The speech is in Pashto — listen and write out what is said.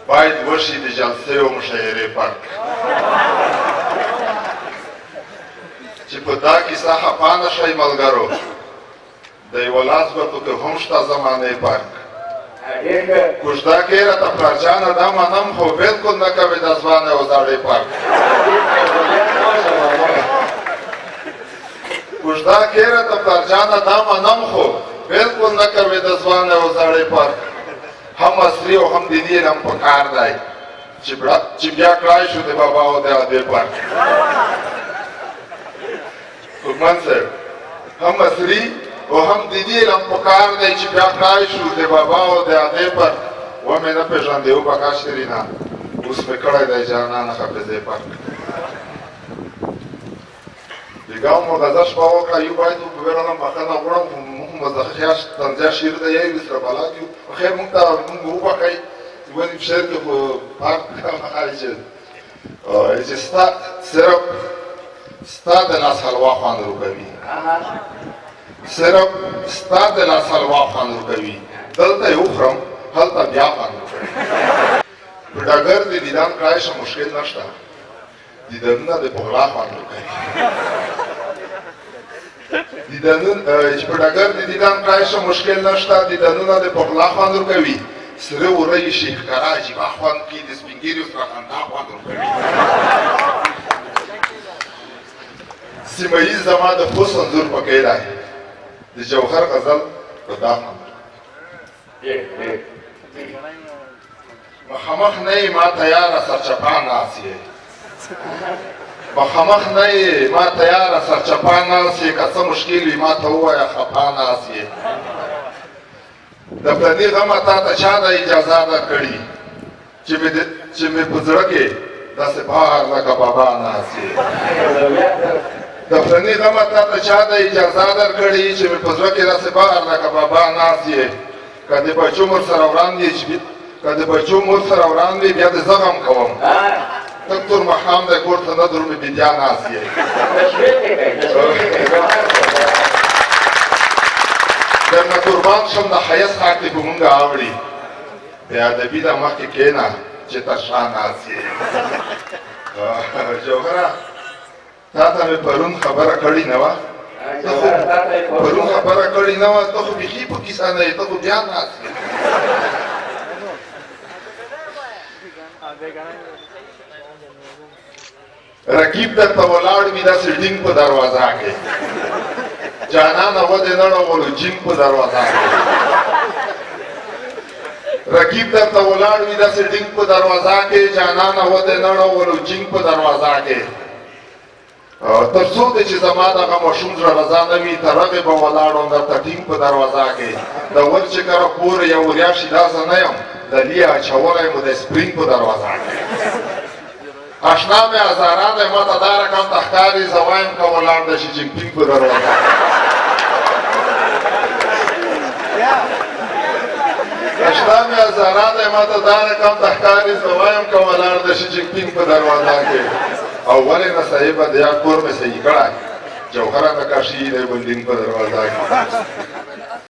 باید وشي د جلسې او مشاعرې فرق چې په دا کیسه خفه نه شئ ملګرو د یوه لاس ګوتو کې هم شته زمانې فرق کوژده کې راته پلارجانه دا منم خو بلکل نه کوې د ځوانۍ او زړې فرق کوژده کې راته پلارجانه دا منم خو بلکل نه کوې د ځوانۍ او زړې فرق هم عصري او هم دیني علم پکار دی چې بیا کړای شو د بابا او د ادې فرق حکمن صاحب هم عصري او هم دیني علم پکار دی چې بیا کړای شو د بابا او د ادې فرق ومې نه پېژندې او پکا شیرینا اوس مې کړی دی جانانه حافظې فرق دیگاه مغازه شپه وکړه یو باید وبېرلم بخښنه غواړم خو موږ مزدخه طنزیه شعر دی یو سره بلد یو خیر موږ ته موږ وبخئ ولې په شعر کې خو فرق هغه چې صرف ستا د لاس حلوا خوند روکوي صرف ستا د لاس حلوا خوند روکوي دلته یې وخورم هلته بیا خوند روکوي په ډګر د دیدن کړای شه مشکل نشته دیدنونه د پغلا خوند روکوي چې په ډګر د دیدن کړای شه مشکل نشته دیدنونه د پغلا خوند ورکوي سره وری شي ښکارا عجیبه خوند کوي د سپین ږیرو سره خندا خوند ورکوي سیمه ییز زما د خوست انځور پکې دی د جوهر غزل په دا خوند مخامخ نه یې ما تیاره سرچپه ناست یې مخامخ نه یې ما تیاره سرچپه ناست یې که څه مشکل وي ما ته ووایه خفه ناست یې د پردي غمه تا ته چا ده اجازه درکړي چې مې په زړه کې داسې بار لکه بابا ناست یې د پردي غمه تا ته چا ده اجازه درکړي چې مې په زړه کې داسې بار لکه بابا ناست یې که د بچو مور سره وړاندې بیا د زغم کوم دکتور مخام د کور ته نه درومې بیدیا ناست یې درنه قربان شم د ښایست خاک دې په مونږ اوړي د ادبي د مخکې کښېنه چې تر شا ناست یې جوهره تا ته مې پرون خبره کړې نه وه ته خو بیخي په کیسه نه یې ته خو بیا ناست یې رقیب درته ولاړ وي داسې ډینګ په دروازه کې جانانه ودې نه ړغولو جینګ په دروازه کې رقیب درته ولاړ وي داسې ډینګ په دروازه کې جانانه ودې نه ړغولو جینګ په دروازه کې تر څو دی چې زما دغه ماشوم زړه رضا نه وي تر هغې به ولاړ وم درته ټینګ په دروازه کې د ور چې کله پورې یو وریا شي داسې نه یم د لي اچولی مو د سپرینګ په دروازه کې اشنا مې هزاره دی ما ته دا رقم ته ښکاري زه وایم که ولاړ د شي جینګ پینګ په دروازه اشنا مې هزاره دی ما ته دا رقم ته ښکاري زه وایم که ولاړ د شي جینګ پینګ په دروازه کې او ولې نه صحیبه د یا کور مې صحیح کړی جوهره مې کاشي دی بلډینګ په دروازه کې